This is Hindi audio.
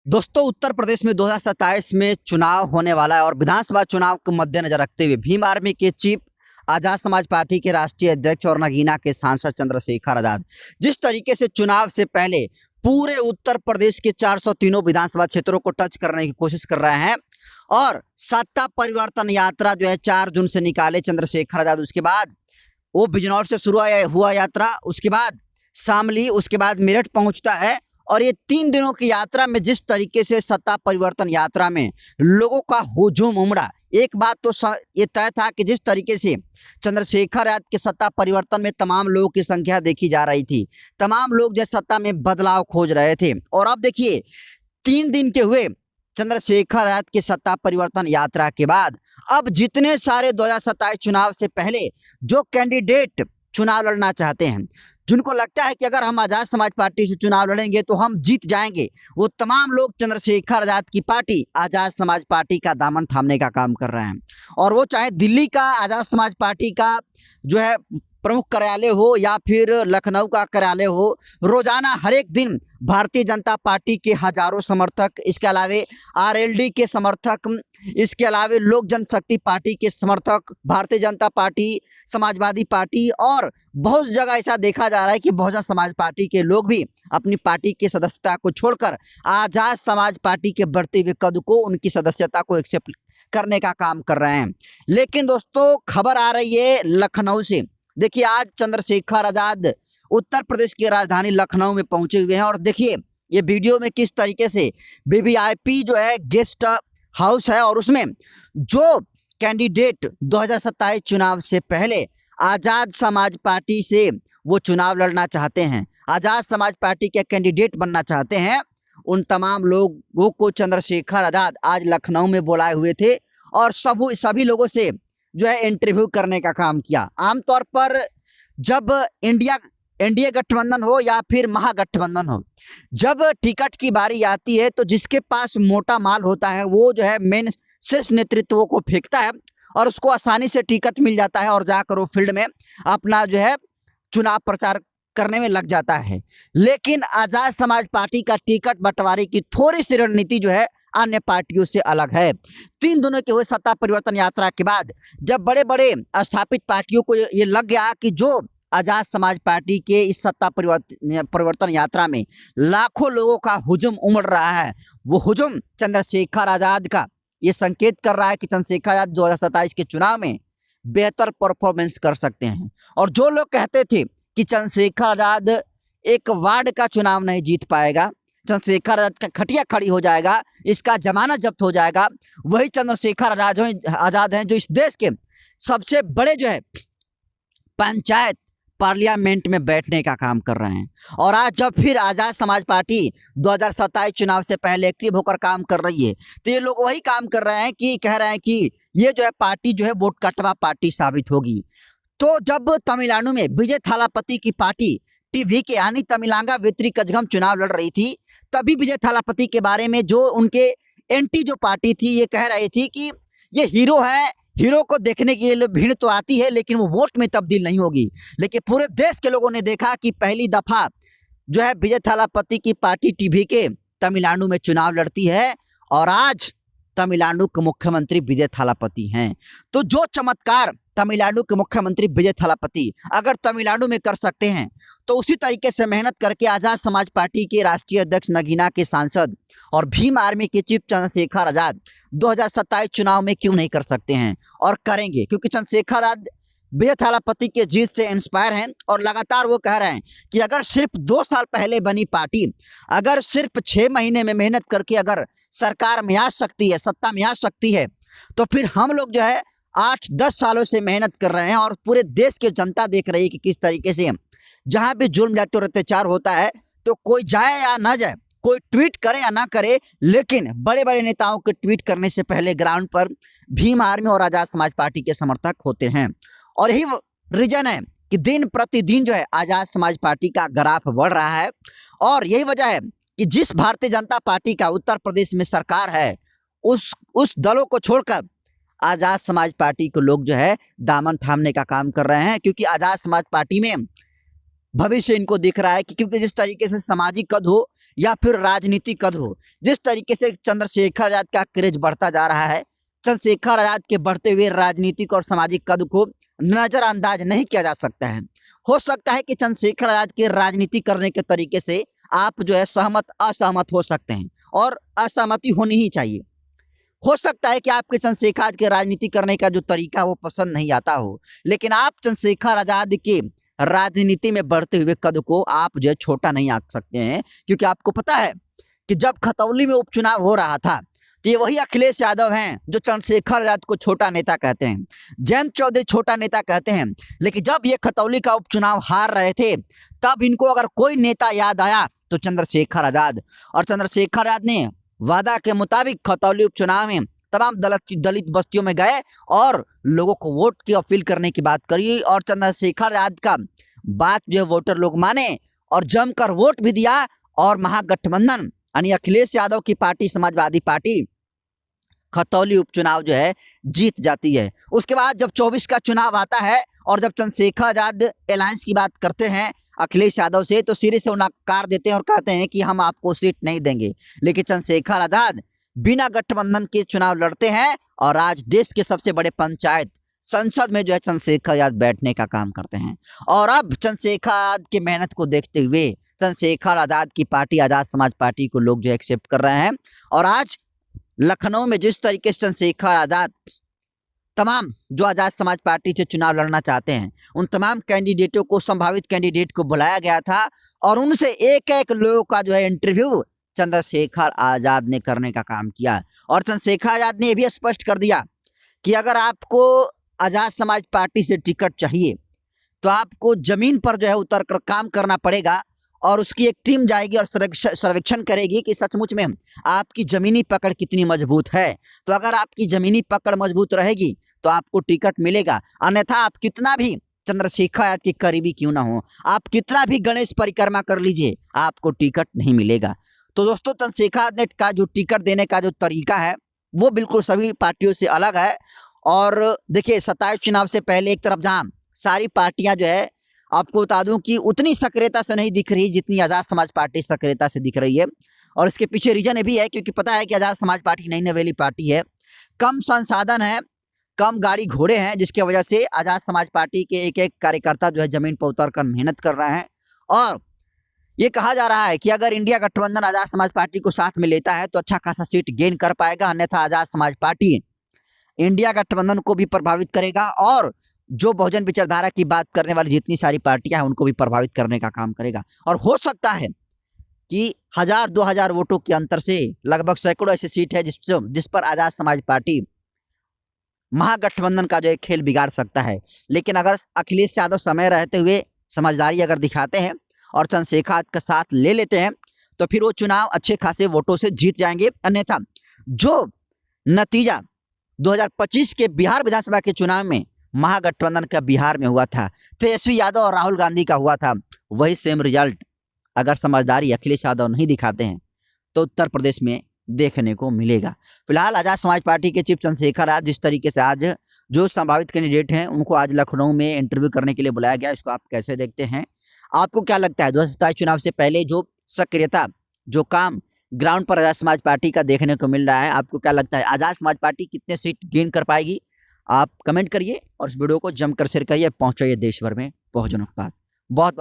दोस्तों, उत्तर प्रदेश में 2027 में चुनाव होने वाला है और विधानसभा चुनाव को मद्देनजर रखते हुए भीम आर्मी के चीफ, आजाद समाज पार्टी के राष्ट्रीय अध्यक्ष और नगीना के सांसद चंद्रशेखर आजाद जिस तरीके से चुनाव से पहले पूरे उत्तर प्रदेश के 403 विधानसभा क्षेत्रों को टच करने की कोशिश कर रहे हैं और सत्ता परिवर्तन यात्रा जो है 4 जून से निकाले चंद्रशेखर आजाद। उसके बाद वो बिजनौर से शुरू हुआ यात्रा, उसके बाद शामली, उसके बाद मेरठ पहुंचता है और ये 3 दिनों की यात्रा में जिस तरीके से सत्ता परिवर्तन यात्रा में लोगों का हुजूम उमड़ा, एक बात तो ये तय था कि जिस तरीके से चंद्रशेखर आजाद के सत्ता परिवर्तन में तमाम लोगों की संख्या देखी जा रही थी, तमाम लोग जो सत्ता में बदलाव खोज रहे थे। और अब देखिए 3 दिन के हुए चंद्रशेखर आजाद की सत्ता परिवर्तन यात्रा के बाद अब जितने सारे 2027 चुनाव से पहले जो कैंडिडेट चुनाव लड़ना चाहते हैं, जिनको लगता है कि अगर हम आजाद समाज पार्टी से चुनाव लड़ेंगे तो हम जीत जाएंगे, वो तमाम लोग चंद्रशेखर आजाद की पार्टी आजाद समाज पार्टी का दामन थामने का काम कर रहे हैं। और वो चाहे दिल्ली का आजाद समाज पार्टी का जो है प्रमुख कार्यालय हो या फिर लखनऊ का कार्यालय हो, रोजाना हर एक दिन भारतीय जनता पार्टी के हजारों समर्थक, इसके अलावे आरएलडी के समर्थक, इसके अलावे लोक जनशक्ति पार्टी के समर्थक, भारतीय जनता पार्टी, समाजवादी पार्टी और बहुत जगह ऐसा देखा जा रहा है कि बहुजन समाज पार्टी के लोग भी अपनी पार्टी की सदस्यता को छोड़कर आजाद समाज पार्टी के बढ़ते हुए कद को, उनकी सदस्यता को एक्सेप्ट करने का काम कर रहे हैं। लेकिन दोस्तों, खबर आ रही है लखनऊ से। देखिए, आज चंद्रशेखर आजाद उत्तर प्रदेश की राजधानी लखनऊ में पहुंचे हुए हैं और देखिए ये वीडियो में किस तरीके से वीवीआईपी जो है गेस्ट हाउस है और उसमें जो कैंडिडेट 2027 चुनाव से पहले आजाद समाज पार्टी से वो चुनाव लड़ना चाहते हैं, आजाद समाज पार्टी के कैंडिडेट बनना चाहते हैं, उन तमाम लोगों को चंद्रशेखर आजाद आज लखनऊ में बुलाए हुए थे और सभी लोगों से जो है इंटरव्यू करने का काम किया। आमतौर पर जब एनडीए गठबंधन हो या फिर महागठबंधन हो, जब टिकट की बारी आती है तो जिसके पास मोटा माल होता है वो जो है मेन शीर्ष नेतृत्व को फेंकता है और उसको आसानी से टिकट मिल जाता है और जाकर वो फील्ड में अपना जो है चुनाव प्रचार करने में लग जाता है। लेकिन आजाद समाज पार्टी का टिकट बंटवारे की थोड़ी सी रणनीति जो है अन्य पार्टियों से अलग है। 3 दिनों के हुए सत्ता परिवर्तन यात्रा के बाद जब बड़े बड़े स्थापित पार्टियों को ये लग गया कि जो आजाद समाज पार्टी के इस सत्ता परिवर्तन यात्रा में लाखों लोगों का हुजूम उमड़ रहा है, वो हुजूम चंद्रशेखर आजाद का ये संकेत कर रहा है कि चंद्रशेखर आजाद 2027 के चुनाव में बेहतर परफॉर्मेंस कर सकते हैं। और जो लोग कहते थे कि चंद्रशेखर आजाद एक वार्ड का चुनाव नहीं जीत पाएगा, चंद्रशेखर आजाद का खटिया खड़ी हो जाएगा, इसका जमानत जब्त हो जाएगा, वही चंद्रशेखर आजाद हैं जो इस देश के सबसे बड़े जो है पंचायत पार्लियामेंट में बैठने का काम कर रहे हैं। और आज जब फिर आजाद समाज पार्टी 2027 चुनाव से पहले एक्टिव होकर काम कर रही है तो ये लोग वही काम कर रहे हैं कि कह रहे हैं कि ये जो है पार्टी जो है वोट कटवा पार्टी साबित होगी। तो जब तमिलनाडु में विजय थालापति की पार्टी टीवी के यानी तमिलांगा वेत्री कजगम चुनाव लड़ रही थी, तभी विजय थालापति के बारे में जो उनके एंटी जो पार्टी थी ये कह रही थी कि ये हीरो है, हीरो को देखने के लिए भीड़ तो आती है लेकिन वो वोट में तब्दील नहीं होगी। लेकिन पूरे देश के लोगों ने देखा कि पहली दफा जो है विजय थालापति की पार्टी टीवी के तमिलनाडु में चुनाव लड़ती है और आज तमिलनाडु के मुख्यमंत्री विजय थालापति हैं। तो जो चमत्कार तमिलनाडु के मुख्यमंत्री विजय थालापति अगर तमिलनाडु में कर सकते हैं तो उसी तरीके से मेहनत करके आजाद समाज पार्टी के राष्ट्रीय अध्यक्ष नगीना के सांसद और भीम आर्मी के चीफ चंद्रशेखर आजाद 2027 चुनाव में क्यों नहीं कर सकते हैं और करेंगे, क्योंकि चंद्रशेखर आजाद विजय थालापति के जीत से इंस्पायर हैं और लगातार वो कह रहे हैं कि अगर सिर्फ 2 साल पहले बनी पार्टी अगर सिर्फ 6 महीने में मेहनत करके अगर सरकार में आ सकती है, सत्ता में आ सकती है, तो फिर हम लोग जो है 8-10 सालों से मेहनत कर रहे हैं और पूरे देश की जनता देख रही है कि किस तरीके से जहां भी जुल्म जाति और अत्याचार होता है तो कोई जाए या ना जाए, कोई ट्वीट करे या ना करे, लेकिन बड़े बड़े नेताओं के ट्वीट करने से पहले ग्राउंड पर भीम आर्मी और आजाद समाज पार्टी के समर्थक होते हैं। और यही रीजन है कि दिन प्रतिदिन जो है आजाद समाज पार्टी का ग्राफ बढ़ रहा है और यही वजह है कि जिस भारतीय जनता पार्टी का उत्तर प्रदेश में सरकार है उस दलों को छोड़कर आजाद समाज पार्टी को लोग जो है दामन थामने का काम कर रहे हैं, क्योंकि आजाद समाज पार्टी में भविष्य इनको दिख रहा है कि क्योंकि जिस तरीके से सामाजिक कद हो या फिर राजनीतिक कद हो। जिस तरीके से चंद्रशेखर आजाद का क्रेज बढ़ता जा रहा है, चंद्रशेखर आजाद के बढ़ते हुए राजनीतिक और सामाजिक कद को नजरअंदाज नहीं किया जा सकता है। हो सकता है कि चंद्रशेखर आजाद के राजनीति करने के तरीके से आप जो है सहमत असहमत हो सकते हैं, और असहमति होनी ही चाहिए। हो सकता है कि आपके चंद्रशेखर आजाद के राजनीति करने का जो तरीका वो पसंद नहीं आता हो, लेकिन आप चंद्रशेखर आजाद के राजनीति में बढ़ते हुए कद को आप जो है छोटा नहीं आंक सकते हैं। क्योंकि आपको पता है कि जब खतौली में उपचुनाव हो रहा था, तो ये वही अखिलेश यादव हैं जो चंद्रशेखर आजाद को छोटा नेता कहते हैं, जयंत चौधरी छोटा नेता कहते हैं। लेकिन जब ये खतौली का उपचुनाव हार रहे थे, तब इनको अगर कोई नेता याद आया तो चंद्रशेखर आजाद। और चंद्रशेखर आजाद ने वादा के मुताबिक खतौली उपचुनाव में तमाम दलित बस्तियों में गए और लोगों को वोट की अपील करने की बात करी, और चंद्रशेखर आजाद का बात जो है वोटर लोग माने और जमकर वोट भी दिया, और महागठबंधन यानी अखिलेश यादव की पार्टी समाजवादी पार्टी खतौली उपचुनाव जो है जीत जाती है। उसके बाद जब 24 का चुनाव आता है और जब चंद्रशेखर आजाद अलायंस की बात करते हैं अखिलेश यादव से, तो सिरे से वो नकार देते हैं और कहते हैं कि हम आपको सीट नहीं देंगे। लेकिन चंद्रशेखर आजाद बिना गठबंधन के चुनाव लड़ते हैं और आज देश के सबसे बड़े पंचायत संसद में जो है चंद्रशेखर आजाद बैठने का काम करते हैं। और अब चंद्रशेखर आजाद की मेहनत को देखते हुए चंद्रशेखर आजाद की पार्टी आजाद समाज पार्टी को लोग जो है एक्सेप्ट कर रहे हैं। और आज लखनऊ में जिस तरीके से चंद्रशेखर आजाद तमाम जो आजाद समाज पार्टी से चुनाव लड़ना चाहते हैं, उन तमाम कैंडिडेटों को, संभावित कैंडिडेट को बुलाया गया था और उनसे एक एक लोगों का जो है इंटरव्यू चंद्रशेखर आजाद ने करने का काम किया। और चंद्रशेखर आजाद ने यह भी स्पष्ट कर दिया कि अगर आपको आजाद समाज पार्टी से टिकट चाहिए तो आपको जमीन पर जो है उतर कर काम करना पड़ेगा, और उसकी एक टीम जाएगी और सर्वेक्षण करेगी कि सचमुच में आपकी जमीनी पकड़ कितनी मजबूत है। तो अगर आपकी जमीनी पकड़ मजबूत रहेगी तो आपको टिकट मिलेगा, अन्यथा आप कितना भी चंद्रशेखर आजाद के करीबी क्यों ना हो, आप कितना भी गणेश परिक्रमा कर लीजिए, आपको टिकट नहीं मिलेगा। तो दोस्तों, चंद्रशेखर आजाद का जो टिकट देने का जो तरीका है वो बिल्कुल सभी पार्टियों से अलग है। और देखिए, 27 चुनाव से पहले एक तरफ जहाँ सारी पार्टियां जो है, आपको बता दूं कि उतनी सक्रियता से नहीं दिख रही जितनी आजाद समाज पार्टी सक्रियता से दिख रही है। और इसके पीछे रीजन ये भी है क्योंकि पता है कि आजाद समाज पार्टी नई नवेली पार्टी है, कम संसाधन है, कम गाड़ी घोड़े हैं, जिसकी वजह से आजाद समाज पार्टी के एक एक कार्यकर्ता जो है जमीन पर उतर कर मेहनत कर रहे हैं। और ये कहा जा रहा है कि अगर इंडिया गठबंधन आजाद समाज पार्टी को साथ में लेता है तो अच्छा खासा सीट गेन कर पाएगा, अन्यथा आजाद समाज पार्टी इंडिया गठबंधन को भी प्रभावित करेगा और जो बहुजन विचारधारा की बात करने वाली जितनी सारी पार्टियां हैं उनको भी प्रभावित करने का काम करेगा। और हो सकता है कि 1000-2000 वोटों के अंतर से लगभग सैकड़ों ऐसी सीट है जिस पर आजाद समाज पार्टी महागठबंधन का जो है खेल बिगाड़ सकता है। लेकिन अगर अखिलेश यादव समय रहते हुए समझदारी अगर दिखाते हैं और चंद्रशेखर आजाद का साथ ले लेते हैं तो फिर वो चुनाव अच्छे खासे वोटों से जीत जाएंगे। अन्यथा जो नतीजा 2025 के बिहार विधानसभा के चुनाव में महागठबंधन का बिहार में हुआ था, तेजस्वी यादव और राहुल गांधी का हुआ था, वही सेम रिजल्ट अगर समझदारी अखिलेश यादव नहीं दिखाते हैं तो उत्तर प्रदेश में देखने को मिलेगा। फिलहाल आजाद समाज पार्टी के चीफ चंद्रशेखर आजाद जिस तरीके से आज जो संभावित कैंडिडेट हैं उनको आज लखनऊ में इंटरव्यू करने के लिए बुलाया गया, इसको आप कैसे देखते हैं? आपको क्या लगता है 2027 चुनाव से पहले जो सक्रियता, जो काम ग्राउंड पर आजाद समाज पार्टी का देखने को मिल रहा है, आपको क्या लगता है आजाद समाज पार्टी कितने सीट गेन कर पाएगी? आप कमेंट करिए और इस वीडियो को जमकर शेयर करिए, पहुंचाइए देश भर में बहुजनों के पास। बहुत